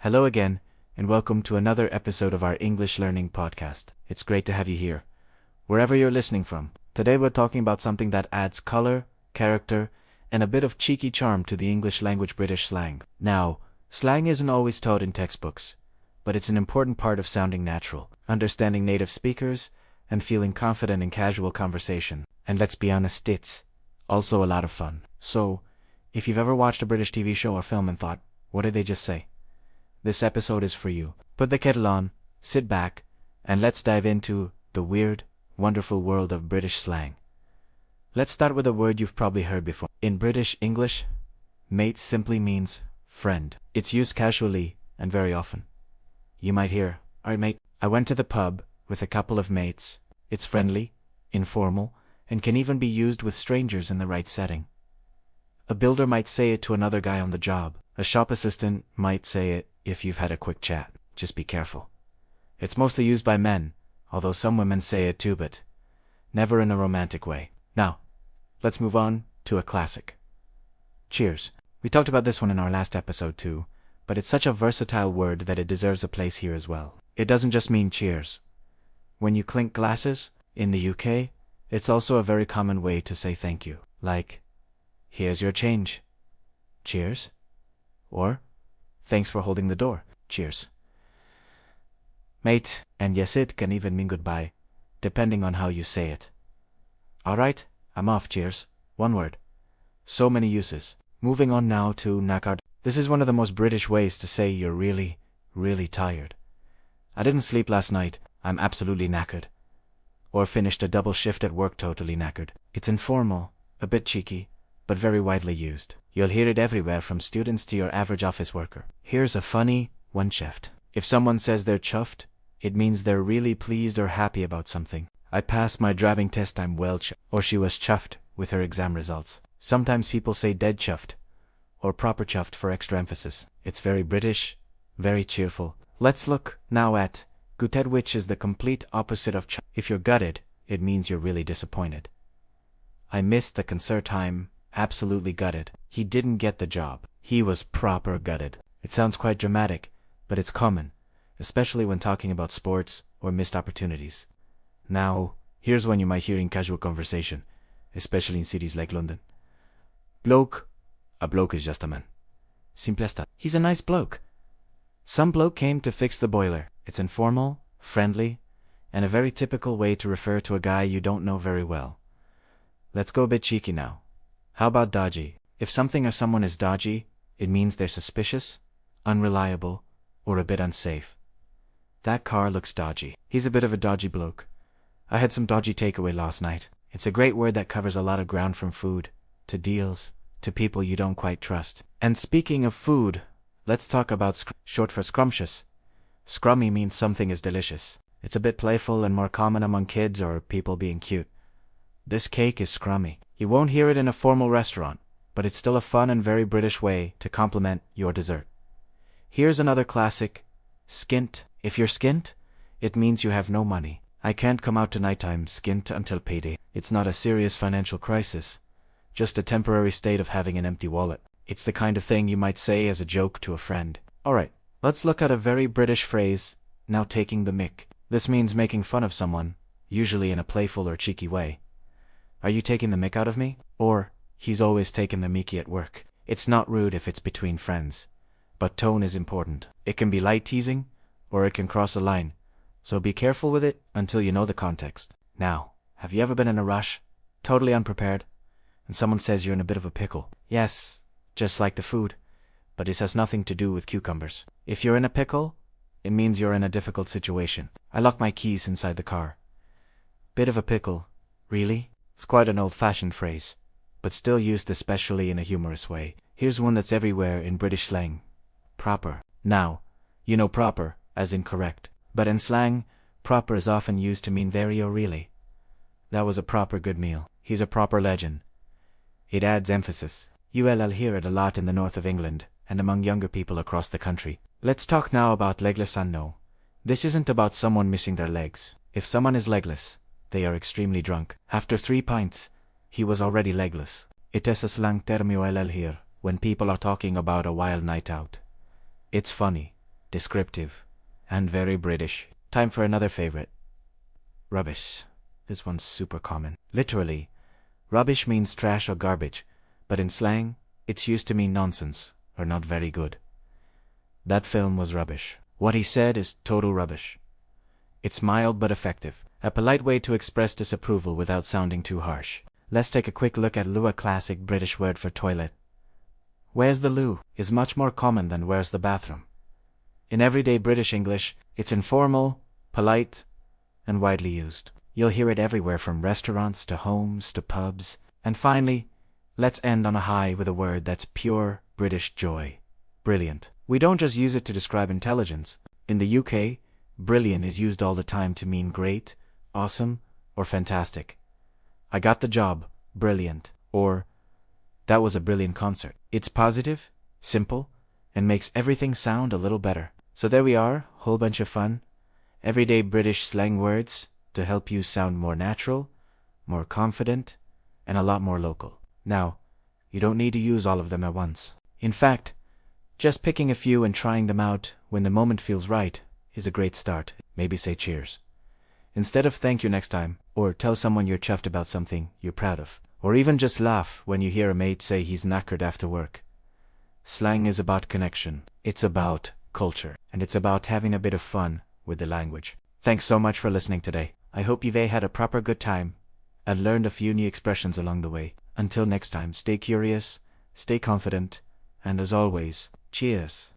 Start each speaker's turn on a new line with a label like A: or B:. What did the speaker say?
A: Hello again, and welcome to another episode of our English Learning Podcast. It's great to have you here, wherever you're listening from. Today we're talking about something that adds color, character, and a bit of cheeky charm to the English language British slang. Now, slang isn't always taught in textbooks, but it's an important part of sounding natural, understanding native speakers, and feeling confident in casual conversation. And let's be honest, it's also a lot of fun. So, if you've ever watched a British TV show or film and thought, what did they just say? This episode is for you. Put the kettle on, sit back, and let's dive into the weird, wonderful world of British slang. Let's start with a word you've probably heard before. In British English, mate simply means friend. It's used casually and very often. You might hear, "Alright mate, I went to the pub with a couple of mates." It's friendly, informal, and can even be used with strangers in the right setting. A builder might say it to another guy on the job. A shop assistant might say it if you've had a quick chat. Just be careful. It's mostly used by men, although some women say it too, but never in a romantic way. Now, let's move on to a classic. Cheers. We talked about this one in our last episode too, but it's such a versatile word that it deserves a place here as well. It doesn't just mean cheers. When you clink glasses, in the UK, it's also a very common way to say thank you. Like, "Here's your change. Cheers." Or, "Thanks for holding the door. Cheers." Mate, and yes, it can even mean goodbye, depending on how you say it. "Alright, I'm off, cheers." One word. So many uses. Moving on now to knackered. This is one of the most British ways to say you're really, really tired. "I didn't sleep last night. I'm absolutely knackered." Or finished a double shift at work totally knackered. It's informal, a bit cheeky, but very widely used. You'll hear it everywhere from students to your average office worker. Here's a funny one, chuffed. If someone says they're chuffed, it means they're really pleased or happy about something. "I passed my driving test, I'm well chuffed." Or "she was chuffed with her exam results." Sometimes people say dead chuffed, or proper chuffed for extra emphasis. It's very British, very cheerful. Let's look now at gutted, which is the complete opposite of chuffed. If you're gutted, it means you're really disappointed. "I missed the concert, I'm absolutely gutted." He didn't get the job. He was proper gutted. It sounds quite dramatic, but it's common, especially when talking about sports or missed opportunities. Now, here's one you might hear in casual conversation, especially in cities like London. Bloke. A bloke is just a man. Simple as that. He's a nice bloke. Some bloke came to fix the boiler. It's informal, friendly, and a very typical way to refer to a guy you don't know very well. Let's go a bit cheeky now. How about dodgy? If something or someone is dodgy, it means they're suspicious, unreliable, or a bit unsafe. "That car looks dodgy. He's a bit of a dodgy bloke. I had some dodgy takeaway last night." It's a great word that covers a lot of ground, from food, to deals, to people you don't quite trust. And speaking of food, let's talk about short for scrumptious. Scrummy means something is delicious. It's a bit playful and more common among kids or people being cute. "This cake is scrummy." You won't hear it in a formal restaurant, but it's still a fun and very British way to compliment your dessert. Here's another classic, skint. If you're skint, it means you have no money. "I can't come out tonight, I'm skint until payday." It's not a serious financial crisis, just a temporary state of having an empty wallet. It's the kind of thing you might say as a joke to a friend. Alright, let's look at a very British phrase, now taking the mick. This means making fun of someone, usually in a playful or cheeky way. "Are you taking the mick out of me?" Or, "He's always taking the mickey at work." It's not rude if it's between friends, but tone is important. It can be light teasing, or it can cross a line, so be careful with it until you know the context. Now, have you ever been in a rush, totally unprepared, and someone says you're in a bit of a pickle? Yes, just like the food, but this has nothing to do with cucumbers. If you're in a pickle, it means you're in a difficult situation. "I locked my keys inside the car." Bit of a pickle, really? It's quite an old-fashioned phrase, but still used especially in a humorous way. Here's one that's everywhere in British slang. Proper. Now, you know proper, as in correct, but in slang, proper is often used to mean very or really. "That was a proper good meal." "He's a proper legend." It adds emphasis. You'll hear it a lot in the north of England and among younger people across the country. Let's talk now about legless and no. This isn't about someone missing their legs. If someone is legless, they are extremely drunk. After 3 pints, he was already legless. It is a slang term you'll hear when people are talking about a wild night out. It's funny, descriptive, and very British. Time for another favorite. Rubbish. This one's super common. Literally, rubbish means trash or garbage, but in slang, it's used to mean nonsense or not very good. That film was rubbish. What he said is total rubbish. It's mild but effective, a polite way to express disapproval without sounding too harsh. Let's take a quick look at loo, a classic British word for toilet. Where's the loo is much more common than where's the bathroom. In everyday British English, it's informal, polite, and widely used. You'll hear it everywhere from restaurants to homes to pubs. And finally, let's end on a high with a word that's pure British joy. Brilliant. We don't just use it to describe intelligence. In the UK, brilliant is used all the time to mean great, awesome, or fantastic. I got the job, brilliant, or that was a brilliant concert. It's positive, simple, and makes everything sound a little better. So there we are, whole bunch of fun, everyday British slang words to help you sound more natural, more confident, and a lot more local. Now, you don't need to use all of them at once. In fact, just picking a few and trying them out when the moment feels right is a great start. Maybe say cheers instead of thank you next time, or tell someone you're chuffed about something you're proud of, or even just laugh when you hear a mate say he's knackered after work. Slang is about connection, it's about culture, and it's about having a bit of fun with the language. Thanks so much for listening today. I hope you've had a proper good time and learned a few new expressions along the way. Until next time, stay curious, stay confident, and as always, cheers.